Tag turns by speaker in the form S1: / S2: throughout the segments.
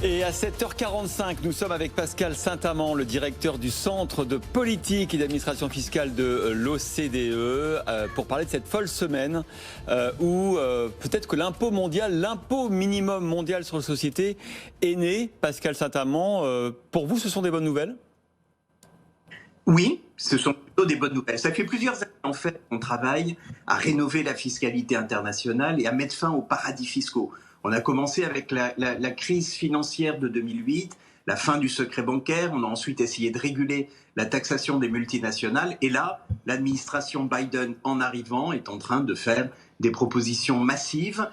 S1: Et à 7h45, nous sommes avec Pascal Saint-Amand, le directeur du Centre de politique et d'administration fiscale de l'OCDE, pour parler de cette folle semaine où peut-être que l'impôt minimum mondial sur les sociétés est né. Pascal Saint-Amand, pour vous, ce sont des bonnes nouvelles ?
S2: Oui, ce sont plutôt des bonnes nouvelles. Ça fait plusieurs années en fait qu'on travaille à rénover la fiscalité internationale et à mettre fin aux paradis fiscaux. On a commencé avec la crise financière de 2008, la fin du secret bancaire. On a ensuite essayé de réguler la taxation des multinationales. Et là, l'administration Biden, en arrivant, est en train de faire des propositions massives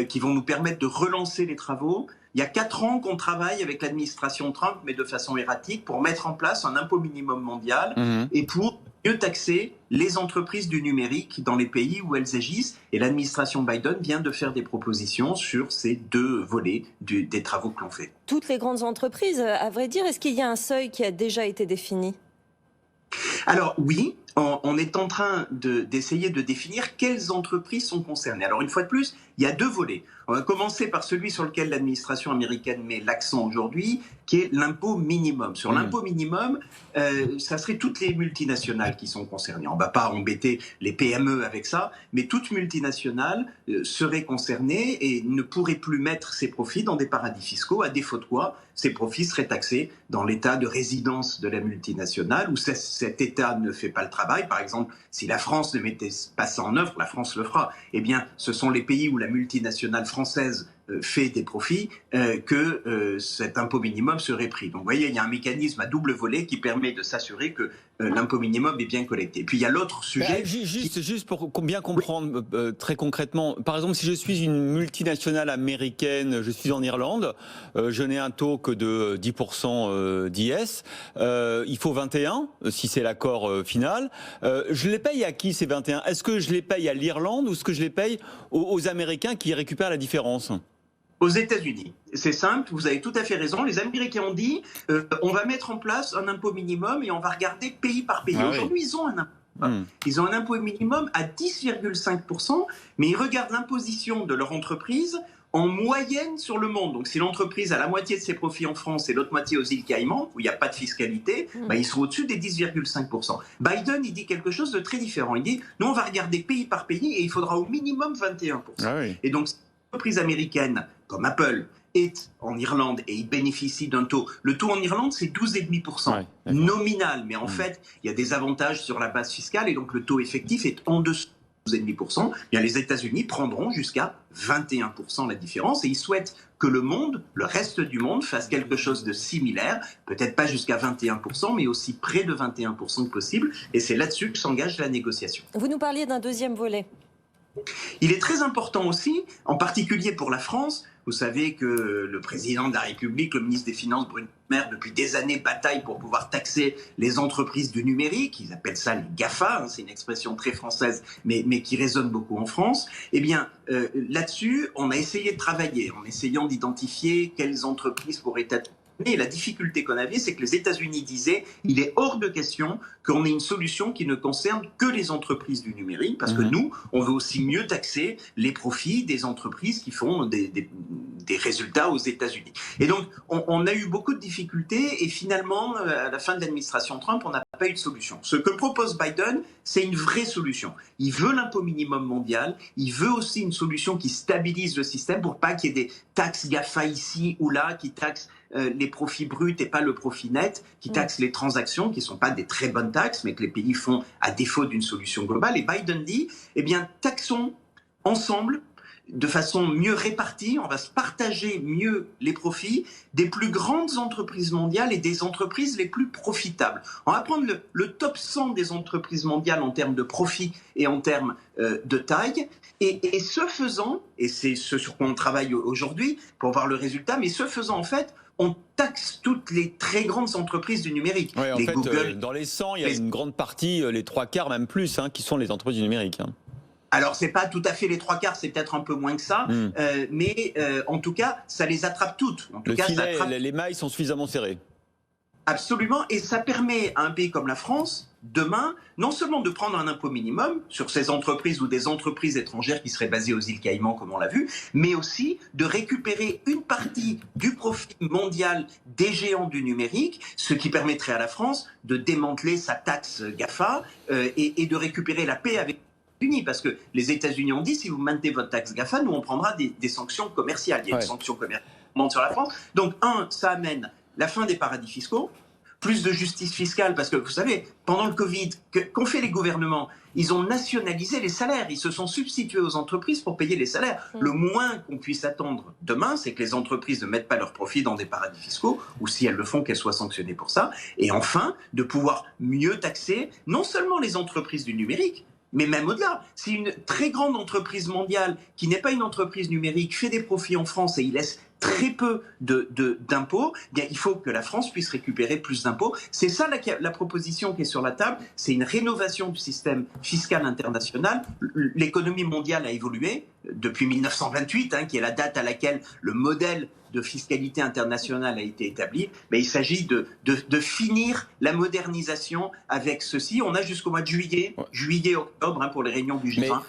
S2: qui vont nous permettre de relancer les travaux. Il y a 4 ans qu'on travaille avec l'administration Trump, mais de façon erratique, pour mettre en place un impôt minimum mondial et pour mieux taxer les entreprises du numérique dans les pays où elles agissent. Et l'administration Biden vient de faire des propositions sur ces 2 volets des travaux que l'on fait.
S3: Toutes les grandes entreprises, à vrai dire, est-ce qu'il y a un seuil qui a déjà été défini ?
S2: Alors oui, on est en train d'essayer de définir quelles entreprises sont concernées. Alors une fois de plus, il y a 2 volets. On va commencer par celui sur lequel l'administration américaine met l'accent aujourd'hui, qui est l'impôt minimum. Sur l'impôt minimum, ça serait toutes les multinationales qui sont concernées. On ne va pas embêter les PME avec ça, mais toute multinationale serait concernée et ne pourrait plus mettre ses profits dans des paradis fiscaux, à défaut de quoi ces profits seraient taxés dans l'état de résidence de la multinationale, où cet état ne fait pas le travail. Par exemple, si la France ne mettait pas ça en œuvre, la France le fera. Eh bien, ce sont les pays où la multinationale française fait des profits que cet impôt minimum serait pris. Donc vous voyez, il y a un mécanisme à double volet qui permet de s'assurer que l'impôt minimum est bien collecté. Et puis il y a l'autre sujet...
S1: Juste pour bien comprendre très concrètement, par exemple, si je suis une multinationale américaine, je suis en Irlande, je n'ai un taux que de 10% d'IS, il faut 21 si c'est l'accord final. Je les paye à qui ces 21 ? Est-ce que je les paye à l'Irlande ou est-ce que je les paye aux Américains qui récupèrent la différence ?
S2: Aux États-Unis. C'est simple, vous avez tout à fait raison. Les Américains ont dit on va mettre en place un impôt minimum et on va regarder pays par pays. Aujourd'hui, ils ont un impôt. Ils ont un impôt minimum à 10,5%, mais ils regardent l'imposition de leur entreprise en moyenne sur le monde. Donc si l'entreprise a la moitié de ses profits en France et l'autre moitié aux îles Caïmans, où il n'y a pas de fiscalité, ils sont au-dessus des 10,5%. Biden, il dit quelque chose de très différent. Il dit, nous on va regarder pays par pays et il faudra au minimum 21%. Et donc, l'entreprise américaine, comme Apple, est en Irlande et il bénéficie d'un taux. Le taux en Irlande, c'est 12,5% nominal, mais en fait, il y a des avantages sur la base fiscale et donc le taux effectif est en dessous de 12,5%. Bien, les États-Unis prendront jusqu'à 21% la différence et ils souhaitent que le monde, le reste du monde, fasse quelque chose de similaire, peut-être pas jusqu'à 21%, mais aussi près de 21% que possible. Et c'est là-dessus que s'engage la négociation.
S3: Vous nous parliez d'un deuxième volet.
S2: Il est très important aussi, en particulier pour la France. Vous savez que le président de la République, le ministre des Finances, Bruno Le Maire, depuis des années bataille pour pouvoir taxer les entreprises du numérique. Ils appellent ça les GAFA, c'est une expression très française, mais qui résonne beaucoup en France. Eh bien, là-dessus, on a essayé de travailler en essayant d'identifier quelles entreprises pourraient être. Mais la difficulté qu'on avait, c'est que les États-Unis disaient il est hors de question qu'on ait une solution qui ne concerne que les entreprises du numérique, parce que nous, on veut aussi mieux taxer les profits des entreprises qui font des résultats aux États-Unis. Et donc, on a eu beaucoup de difficultés et finalement, à la fin de l'administration Trump, on n'a pas eu de solution. Ce que propose Biden, c'est une vraie solution. Il veut l'impôt minimum mondial, il veut aussi une solution qui stabilise le système pour pas qu'il y ait des taxes GAFA ici ou là qui taxent les profits bruts et pas le profit net, qui taxent les transactions, qui ne sont pas des très bonnes taxes, mais que les pays font à défaut d'une solution globale. Et Biden dit, eh bien, taxons ensemble, de façon mieux répartie, on va se partager mieux les profits des plus grandes entreprises mondiales et des entreprises les plus profitables. On va prendre le top 100 des entreprises mondiales en termes de profit et en termes de taille. Et ce faisant, et c'est ce sur quoi on travaille aujourd'hui pour voir le résultat, mais ce faisant en fait, on taxe toutes les très grandes entreprises du numérique.
S1: Oui, en
S2: les
S1: fait,
S2: Google,
S1: dans les 100, il y a une grande partie, les 3/4 même plus, qui sont les entreprises du numérique.
S2: Alors, c'est pas tout à fait les 3/4, c'est peut-être un peu moins que ça, mais en tout cas, ça les attrape toutes. En tout cas,
S1: filet, les mailles sont suffisamment serrées.
S2: Absolument, et ça permet à un pays comme la France, demain, non seulement de prendre un impôt minimum sur ces entreprises ou des entreprises étrangères qui seraient basées aux îles Caïmans, comme on l'a vu, mais aussi de récupérer une partie du profit mondial des géants du numérique, ce qui permettrait à la France de démanteler sa taxe GAFA et de récupérer la paix avec les États-Unis, parce que les États-Unis ont dit, si vous maintenez votre taxe GAFA, nous on prendra des sanctions commerciales. Il y a une sanction commerciale sur la France. Donc, ça amène la fin des paradis fiscaux, plus de justice fiscale, parce que vous savez, pendant le Covid, qu'ont fait les gouvernements? Ils ont nationalisé les salaires, ils se sont substitués aux entreprises pour payer les salaires. Le moins qu'on puisse attendre demain, c'est que les entreprises ne mettent pas leurs profits dans des paradis fiscaux, ou si elles le font, qu'elles soient sanctionnées pour ça. Et enfin, de pouvoir mieux taxer non seulement les entreprises du numérique, mais même au-delà. Si une très grande entreprise mondiale, qui n'est pas une entreprise numérique, fait des profits en France et il laisse très peu d'impôts, bien, il faut que la France puisse récupérer plus d'impôts. C'est ça la proposition qui est sur la table, c'est une rénovation du système fiscal international. L'économie mondiale a évolué depuis 1928, qui est la date à laquelle le modèle de fiscalité internationale a été établi. Mais il s'agit de finir la modernisation avec ceci. On a jusqu'au mois de juillet-octobre pour les réunions du G20.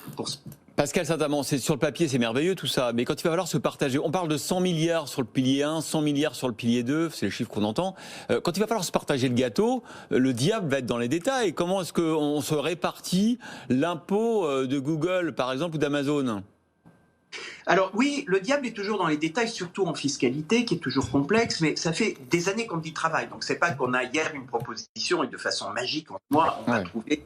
S1: Pascal Saint-Amand, sur le papier, c'est merveilleux tout ça, mais quand il va falloir se partager, on parle de 100 milliards sur le pilier 1, 100 milliards sur le pilier 2, c'est les chiffres qu'on entend. Quand il va falloir se partager le gâteau, le diable va être dans les détails. Comment est-ce qu'on se répartit l'impôt de Google, par exemple, ou d'Amazon ?
S2: Alors oui, le diable est toujours dans les détails, surtout en fiscalité, qui est toujours complexe, mais ça fait des années qu'on y travaille. Donc c'est pas qu'on a hier une proposition et de façon magique, en mois, on va trouver...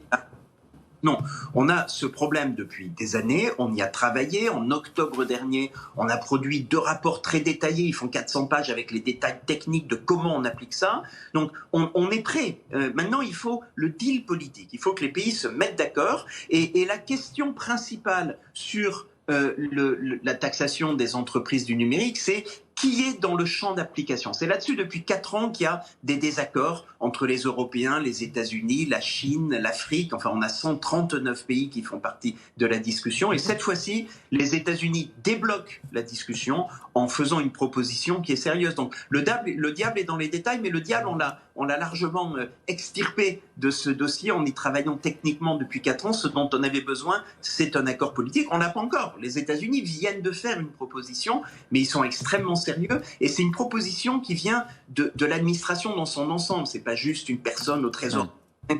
S2: Non, on a ce problème depuis des années, on y a travaillé. En octobre dernier, on a produit 2 rapports très détaillés, ils font 400 pages avec les détails techniques de comment on applique ça. Donc on est prêt. Maintenant, il faut le deal politique, il faut que les pays se mettent d'accord. Et la question principale sur la taxation des entreprises du numérique, c'est qui est dans le champ d'application. C'est là-dessus depuis 4 ans qu'il y a des désaccords entre les Européens, les États-Unis, la Chine, l'Afrique. Enfin, on a 139 pays qui font partie de la discussion. Et cette fois-ci, les États-Unis débloquent la discussion en faisant une proposition qui est sérieuse. Donc le diable est dans les détails, mais le diable, on l'a largement extirpé de ce dossier en y travaillant techniquement depuis 4 ans. Ce dont on avait besoin, c'est un accord politique. On n'a pas encore. Les États-Unis viennent de faire une proposition, mais ils sont extrêmement sérieux. Et c'est une proposition qui vient de l'administration dans son ensemble. C'est pas juste une personne au Trésor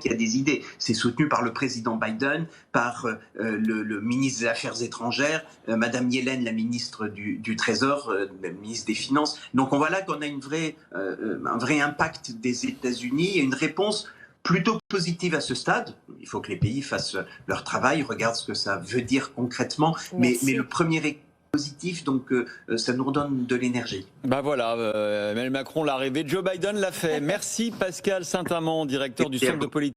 S2: qui a des idées. C'est soutenu par le président Biden, par le ministre des Affaires étrangères, Madame Yellen, la ministre du Trésor, ministre des Finances. Donc on voit là qu'on a un vrai impact des États-Unis et une réponse plutôt positive à ce stade. Il faut que les pays fassent leur travail, regardent ce que ça veut dire concrètement. Mais le premier positif, donc ça nous redonne de l'énergie.
S1: Ben voilà, Emmanuel Macron l'a rêvé, Joe Biden l'a fait. Merci Pascal Saint-Amand, directeur du Centre de politique.